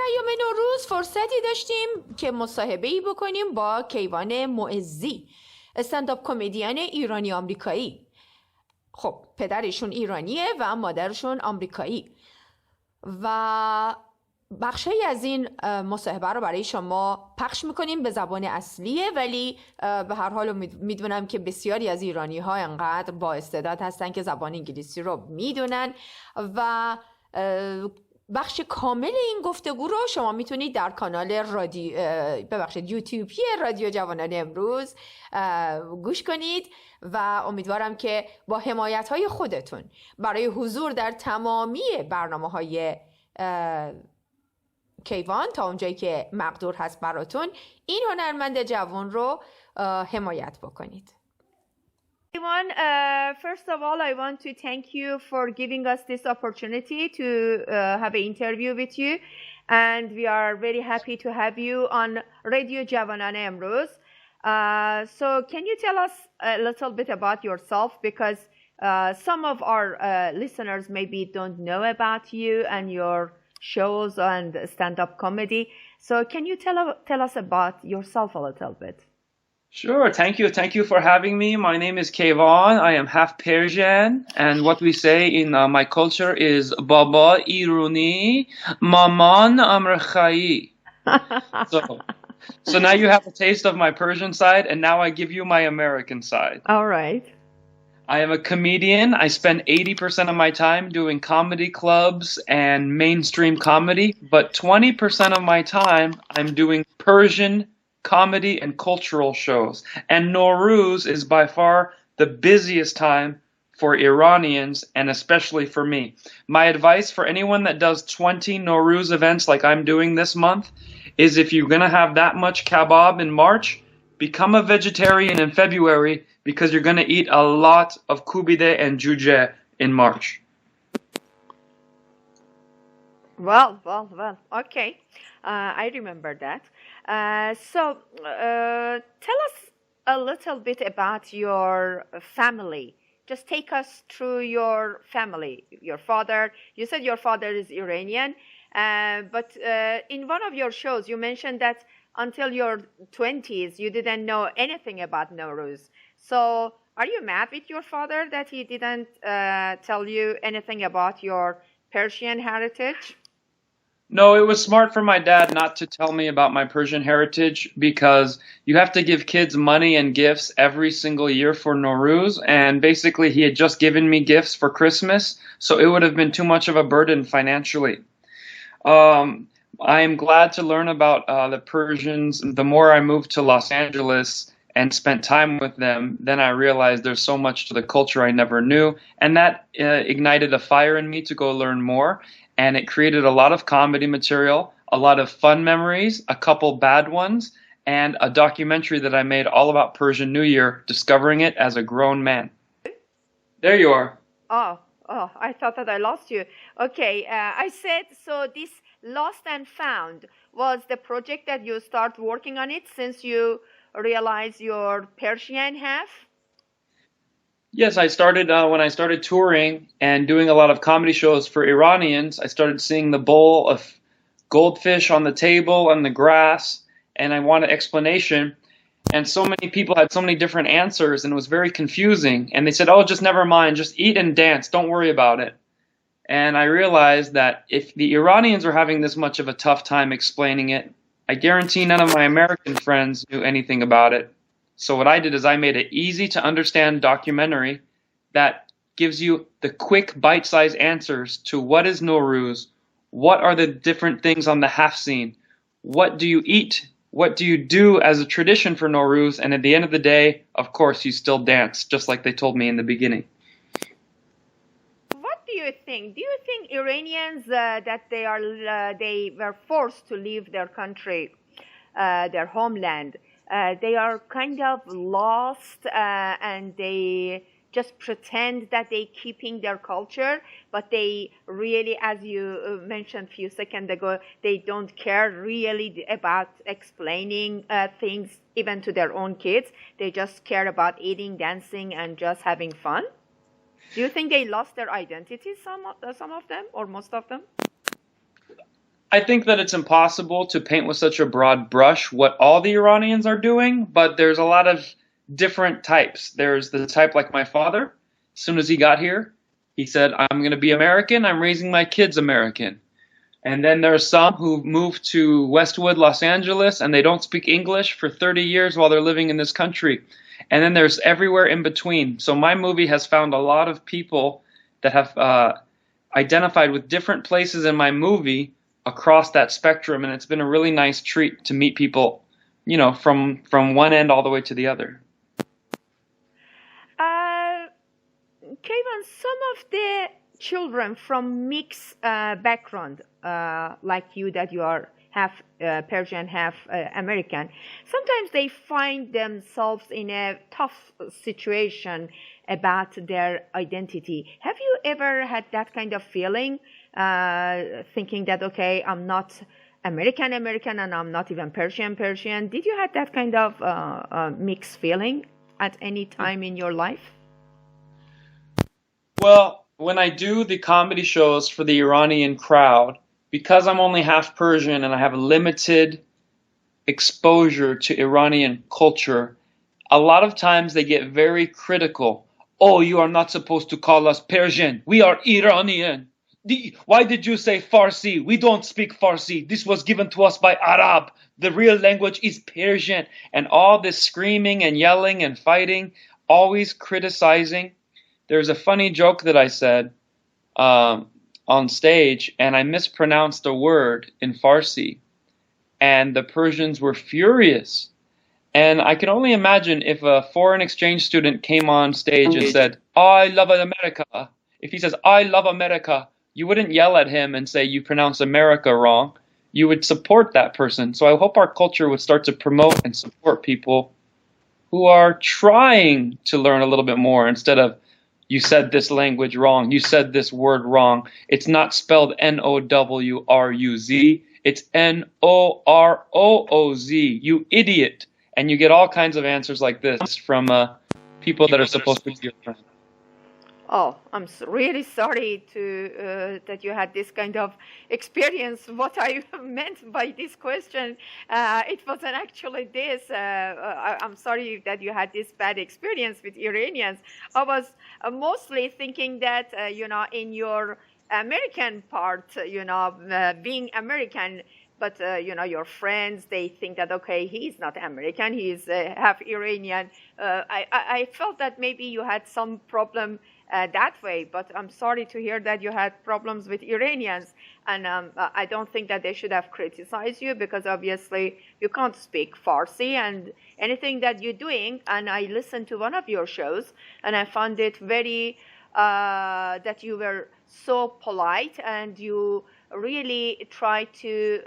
ایام نوروز فرصتی داشتیم که مصاحبه‌ای بکنیم با کیوان معزی، استند کمدین ایرانی آمریکایی. خب پدرشون ایرانیه و مادرشون آمریکایی و بخشی از این مصاحبه رو برای شما پخش میکنیم به زبان اصلیه، ولی به هر حال میدونم که بسیاری از ایرانی ها انقدر با استعداد هستن که زبان انگلیسی رو میدونن و بخش کامل این گفتگو رو شما میتونید در کانال یوتیوبی رادیو جوانان امروز گوش کنید و امیدوارم که با حمایت‌های خودتون برای حضور در تمامی برنامه‌های کیوان تا اونجایی که مقدور هست براتون این هنرمند جوان رو حمایت بکنید. Keywan, first of all, I want to thank you for giving us this opportunity to have an interview with you, and we are very happy to have you on Radio جوانان امروز. So can you tell us a little bit about yourself, because some of our listeners maybe don't know about you and your shows and stand-up comedy. So can you tell us about yourself a little bit? Sure. Thank you. Thank you for having me. My name is Keyvan. I am half Persian, and what we say in my culture is Baba Irani, Maman Amrikai. So now you have a taste of my Persian side, and now I give you my American side. All right. I am a comedian. I spend 80% of my time doing comedy clubs and mainstream comedy, but 20% of my time I'm doing Persian comedy and cultural shows. And Nowruz is by far the busiest time for Iranians, and especially for me. My advice for anyone that does 20 Nowruz events like I'm doing this month is, if you're going to have that much kebab in March, become a vegetarian in February, because you're going to eat a lot of kubide and juje in March. Well. Okay. I remember that. So tell us a little bit about your family. Just take us through your family. Your father, you said your father is Iranian, but in one of your shows you mentioned that until your 20s you didn't know anything about Nowruz. So are you mad with your father that he didn't tell you anything about your Persian heritage? No, it was smart for my dad not to tell me about my Persian heritage, because you have to give kids money and gifts every single year for Nowruz, and basically he had just given me gifts for Christmas, so it would have been too much of a burden financially. I am glad to learn about the Persians. The more I moved to Los Angeles and spent time with them, then I realized there's so much to the culture I never knew, and that ignited a fire in me to go learn more. And it created a lot of comedy material, a lot of fun memories, a couple bad ones, and a documentary that I made all about Persian New Year, discovering it as a grown man. There you are. Oh, I thought that I lost you. Okay, I said, so this Lost and Found was the project that you start working on it since you realized your Persian half? Yes, I started when I started touring and doing a lot of comedy shows for Iranians. I started seeing the bowl of goldfish on the table and the grass, and I wanted explanation. And so many people had so many different answers, and it was very confusing. And they said, "Oh, just never mind, just eat and dance, don't worry about it." And I realized that if the Iranians are having this much of a tough time explaining it, I guarantee none of my American friends knew anything about it. So what I did is I made an easy to understand documentary that gives you the quick bite-sized answers to what is Nowruz, what are the different things on the half scene, what do you eat, what do you do as a tradition for Nowruz, and at the end of the day, of course, you still dance, just like they told me in the beginning. What do you think? Do you think Iranians that they were forced to leave their country, their homeland, they are kind of lost and they just pretend that they keeping their culture, but they really, as you mentioned a few seconds ago, they don't care really about explaining things even to their own kids. They just care about eating, dancing, and just having fun. Do you think they lost their identity, some of them, or most of them? I think that it's impossible to paint with such a broad brush what all the Iranians are doing, but there's a lot of different types. There's the type like my father. As soon as he got here, he said, I'm going to be American. I'm raising my kids American. And then there are some who moved to Westwood, Los Angeles, and they don't speak English for 30 years while they're living in this country. And then there's everywhere in between. So my movie has found a lot of people that have identified with different places in my movie across that spectrum, and it's been a really nice treat to meet people, you know, from one end all the way to the other. Kayvan, some of the children from mixed background, like you, that you are half Persian, half American, sometimes they find themselves in a tough situation about their identity. Have you ever had that kind of feeling? Thinking that, okay, I'm not American and I'm not even Persian. Did you have that kind of mixed feeling at any time in your life? Well, when I do the comedy shows for the Iranian crowd, because I'm only half Persian and I have a limited exposure to Iranian culture, a lot of times they get very critical. Oh, you are not supposed to call us Persian. We are Iranian. Why did you say Farsi? We don't speak Farsi. This was given to us by Arab. The real language is Persian. And all this screaming and yelling and fighting, always criticizing. There's a funny joke that I said on stage, and I mispronounced a word in Farsi. And the Persians were furious. And I can only imagine if a foreign exchange student came on stage and said, I love America. If he says, I love America, you wouldn't yell at him and say you pronounce America wrong. You would support that person. So I hope our culture would start to promote and support people who are trying to learn a little bit more instead of, you said this language wrong, you said this word wrong. It's not spelled N-O-W-R-U-Z. It's N-O-R-O-O-Z. You idiot. And you get all kinds of answers like this from people that are supposed to be your friends. Oh, I'm really sorry that you had this kind of experience. What I meant by this question, it wasn't actually this. I'm sorry that you had this bad experience with Iranians. I was mostly thinking that, in your American part, being American, but, your friends, they think that, okay, he's not American, he's half Iranian. I felt that maybe you had some problem that way, but I'm sorry to hear that you had problems with Iranians, and I don't think that they should have criticized you, because obviously you can't speak Farsi, and anything that you're doing, and I listened to one of your shows, and I found it very, that you were so polite, and you really try to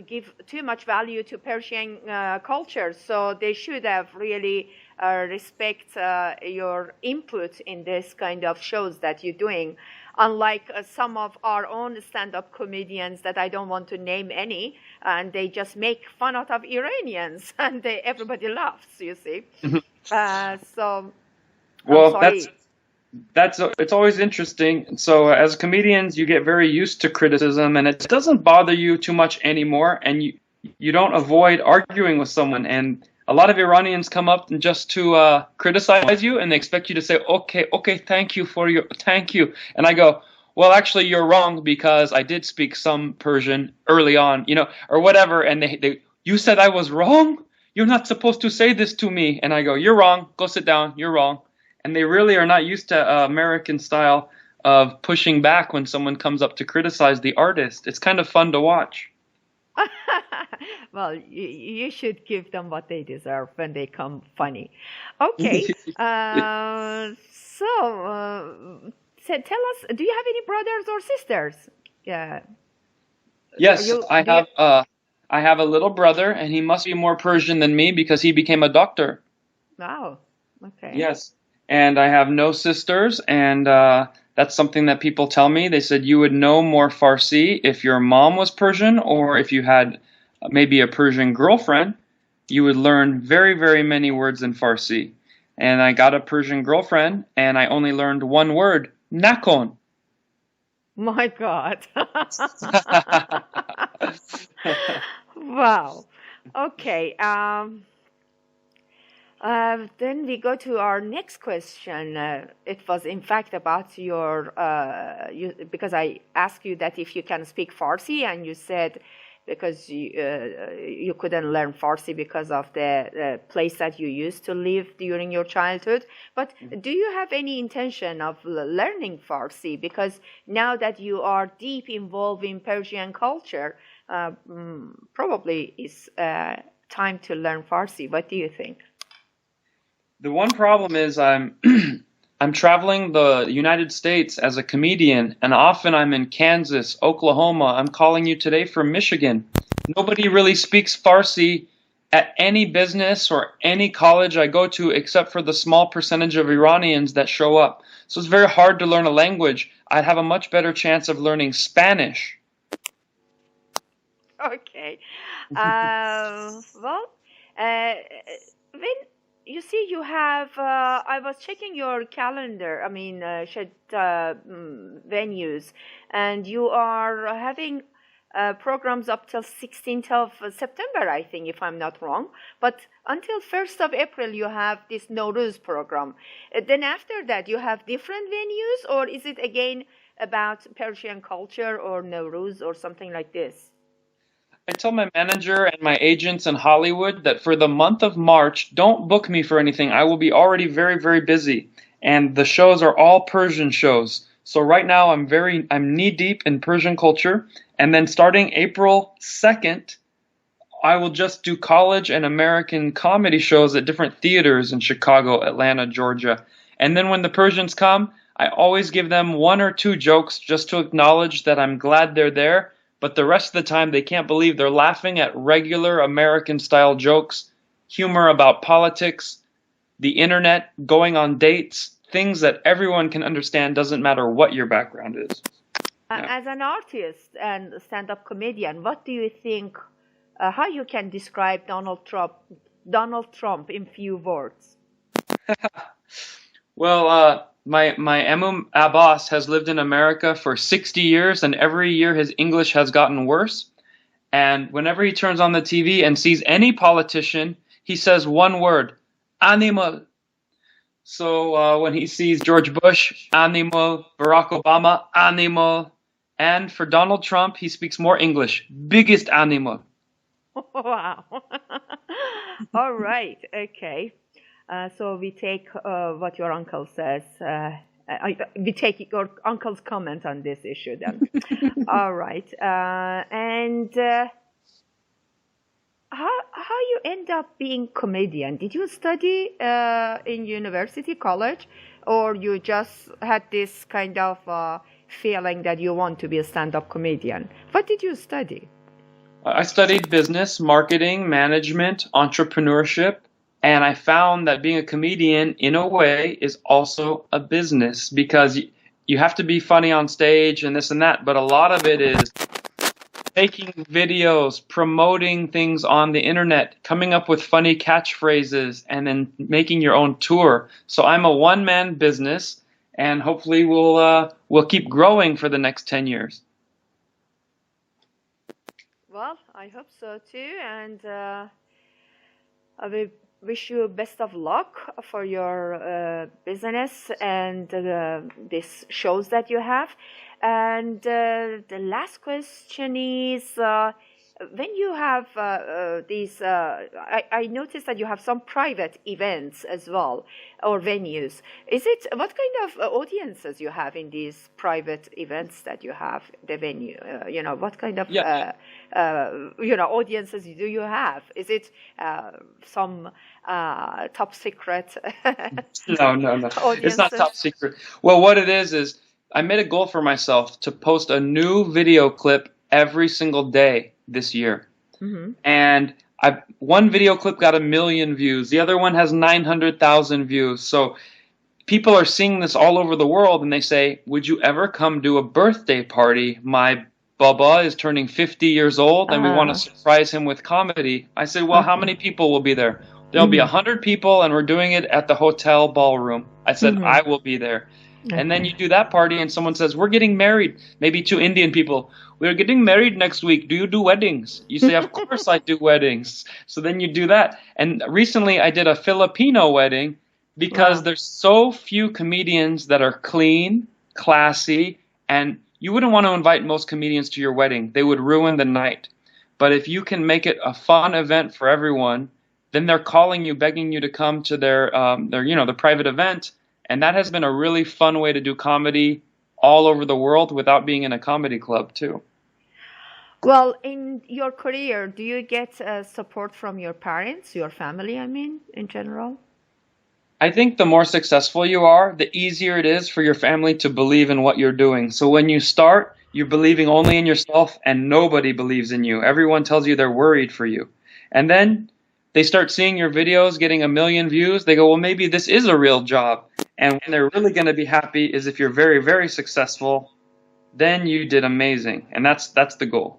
give too much value to Persian culture. So they should have really respect your input in this kind of shows that you're doing. Unlike some of our own stand-up comedians that I don't want to name any, and they just make fun out of Iranians, and everybody laughs, you see. So, well, sorry. It's always interesting. So as comedians, you get very used to criticism, and it doesn't bother you too much anymore, and you don't avoid arguing with someone. And a lot of Iranians come up and just to criticize you, and they expect you to say, okay, thank you. And I go, well, actually, you're wrong, because I did speak some Persian early on, or whatever. And you said I was wrong? You're not supposed to say this to me. And I go, you're wrong. Go sit down. You're wrong. And they really are not used to American style of pushing back when someone comes up to criticize the artist. It's kind of fun to watch. Well, you should give them what they deserve when they come funny. Okay. So tell us, do you have any brothers or sisters? Yes, I have a little brother, and he must be more Persian than me because he became a doctor. Wow. Okay. Yes. And I have no sisters, and that's something that people tell me. They said you would know more Farsi if your mom was Persian, or if you had maybe a Persian girlfriend, you would learn very, very many words in Farsi. And I got a Persian girlfriend, and I only learned one word, nakon. My God. Wow. Okay. Then we go to our next question. It was, in fact, about your, because I asked you that if you can speak Farsi, and you said because you couldn't learn Farsi because of the place that you used to live during your childhood. But do you have any intention of learning Farsi? Because now that you are deep involved in Persian culture, probably it's time to learn Farsi. What do you think? The one problem is I'm traveling the United States as a comedian, and often I'm in Kansas, Oklahoma. I'm calling you today from Michigan. Nobody really speaks Farsi at any business or any college I go to except for the small percentage of Iranians that show up. So it's very hard to learn a language. I'd have a much better chance of learning Spanish. Okay. When you see, you have, I was checking your calendar, venues, and you are having programs up till 16th of September, I think, if I'm not wrong. But until 1st of April, you have this Nowruz program. Then after that, you have different venues, or is it again about Persian culture or Nowruz or something like this? I tell my manager and my agents in Hollywood that for the month of March, don't book me for anything. I will be already very, very busy. And the shows are all Persian shows. So right now I'm knee deep in Persian culture. And then starting April 2nd, I will just do college and American comedy shows at different theaters in Chicago, Atlanta, Georgia. And then when the Persians come, I always give them 1 or 2 jokes just to acknowledge that I'm glad they're there. But the rest of the time, they can't believe they're laughing at regular American-style jokes, humor about politics, the internet, going on dates, things that everyone can understand, doesn't matter what your background is. Yeah. As an artist and stand-up comedian, what do you think, how you can describe Donald Trump in few words? Well, my Abbas has lived in America for 60 years, and every year his English has gotten worse. And whenever he turns on the TV and sees any politician, he says one word, animal. So when he sees George Bush, animal, Barack Obama, animal. And for Donald Trump, he speaks more English, biggest animal. Wow. All right, okay. So we take what your uncle says. We take your uncle's comment on this issue then. All right. And how you end up being comedian? Did you study in university, college, or you just had this kind of feeling that you want to be a stand-up comedian? What did you study? I studied business, marketing, management, entrepreneurship. And I found that being a comedian, in a way, is also a business because you have to be funny on stage and this and that. But a lot of it is making videos, promoting things on the internet, coming up with funny catchphrases, and then making your own tour. So I'm a one-man business, and hopefully we'll keep growing for the next 10 years. Well, I hope so too. And I will wish you best of luck for your business and these shows that you have. And the last question is, when you have these, I noticed that you have some private events as well, or venues. What kind of audiences you have in these private events that you have, the venue? What kind of, audiences do you have? Is it some top secret? No. It's not top secret. Well, what it is I made a goal for myself to post a new video clip every single day this year. Mm-hmm. And one video clip got 1 million views. The other one has 900,000 views. So people are seeing this all over the world, and they say, would you ever come do a birthday party? My Baba is turning 50 years old, and we want to surprise him with comedy. I said, well, how many people will be there? There'll be 100 people, and we're doing it at the hotel ballroom. I said, I will be there. And then you do that party and someone says, we're getting married. Maybe two Indian people. We're getting married next week. Do you do weddings? You say, of course I do weddings. So then you do that. And recently I did a Filipino wedding because there's so few comedians that are clean, classy, and you wouldn't want to invite most comedians to your wedding. They would ruin the night. But if you can make it a fun event for everyone, then they're calling you, begging you to come to their the private event. And that has been a really fun way to do comedy all over the world without being in a comedy club too. Well, in your career, do you get support from your parents, your family, I mean, in general? I think the more successful you are, the easier it is for your family to believe in what you're doing. So when you start, you're believing only in yourself and nobody believes in you. Everyone tells you they're worried for you. And then they start seeing your videos getting 1 million views. They go, well, maybe this is a real job. And when they're really going to be happy is if you're very, very successful, then you did amazing. And that's the goal.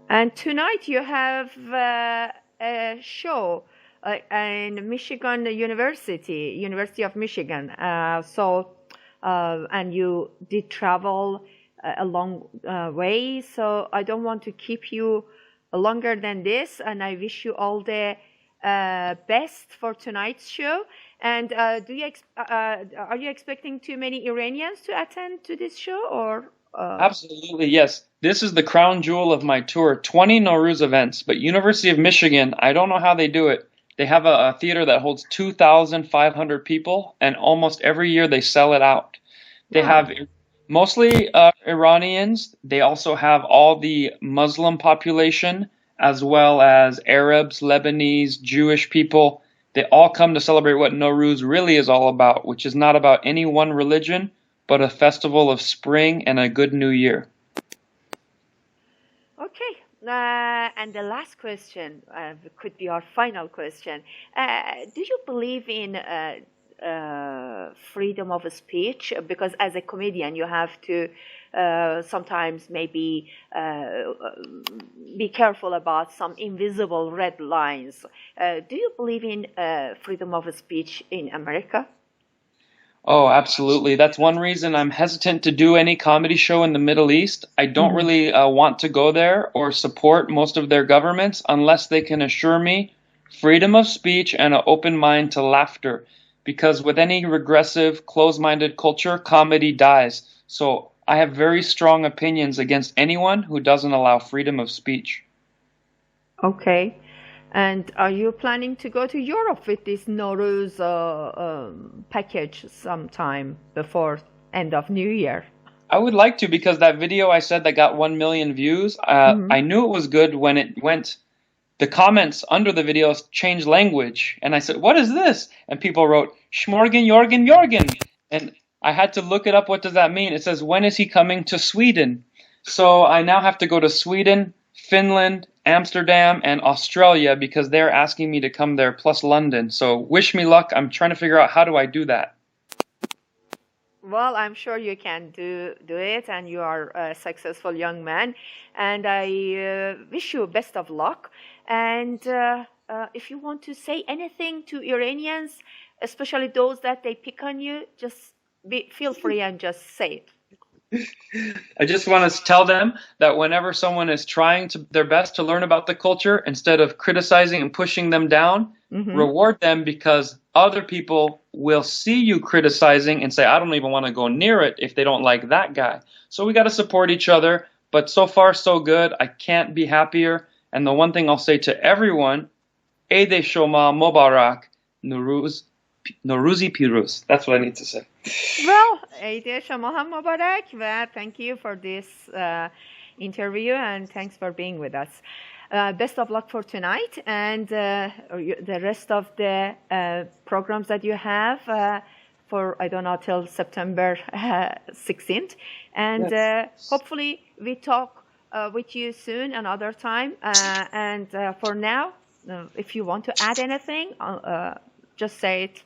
And tonight you have a show in Michigan University of Michigan. And you did travel a long way. So I don't want to keep you longer than this. And I wish you all the best for tonight's show. And are you expecting too many Iranians to attend to this show, or? Absolutely, yes. This is the crown jewel of my tour, 20 Nowruz events. But University of Michigan, I don't know how they do it. They have a theater that holds 2,500 people, and almost every year they sell it out. They have mostly Iranians. They also have all the Muslim population, as well as Arabs, Lebanese, Jewish people. They all come to celebrate what Nowruz really is all about, which is not about any one religion, but a festival of spring and a good new year. Okay. And the last question could be our final question. Do you believe in freedom of speech? Because as a comedian, you have to sometimes maybe be careful about some invisible red lines. Do you believe in freedom of speech in America? Oh, absolutely. That's one reason I'm hesitant to do any comedy show in the Middle East. I don't really want to go there or support most of their governments unless they can assure me freedom of speech and an open mind to laughter. Because with any regressive, closed-minded culture, comedy dies. So I have very strong opinions against anyone who doesn't allow freedom of speech. Okay. And are you planning to go to Europe with this Nowruz package sometime before end of New Year? I would like to, because that video I said that got 1 million views, I knew it was good when it went. The comments under the videos changed language. And I said, what is this? And people wrote, Schmorgen, Jorgen, Jorgen. And I had to look it up. What does that mean? It says, when is he coming to Sweden? So I now have to go to Sweden, Finland, Amsterdam, and Australia because they're asking me to come there, plus London. So wish me luck. I'm trying to figure out how do I do that. Well, I'm sure you can do it, and you are a successful young man. And I wish you best of luck. And if you want to say anything to Iranians, especially those that they pick on you, just feel free and just say it. I just want to tell them that whenever someone is trying their best to learn about the culture, instead of criticizing and pushing them down, reward them, because other people will see you criticizing and say, I don't even want to go near it if they don't like that guy. So we got to support each other. But so far, so good. I can't be happier. And the one thing I'll say to everyone, Eid Shoma Mubarak, Nowruzi Piruz. That's what I need to say. Well, Eid Shoma Mubarak. Well, thank you for this interview, and thanks for being with us. Best of luck for tonight and the rest of the programs that you have for, I don't know, till September 16th. And hopefully we talk with you soon another time. And for now, if you want to add anything, just say it,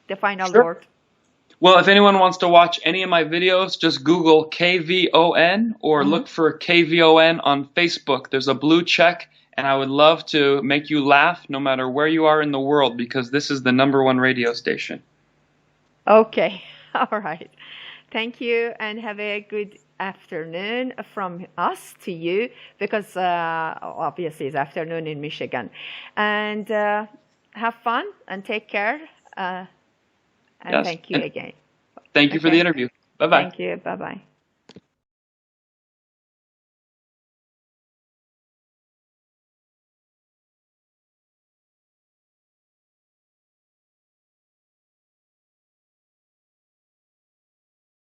the final word. Well, if anyone wants to watch any of my videos, just Google KVON or look for KVON on Facebook. There's a blue check, and I would love to make you laugh no matter where you are in the world, because this is the #1 radio station. Okay. All right. Thank you, and have a good afternoon from us to you, because obviously it's afternoon in Michigan. And have fun and take care. And Yes. thank you again. Thank you for the interview. Bye-bye. Thank you. Bye-bye.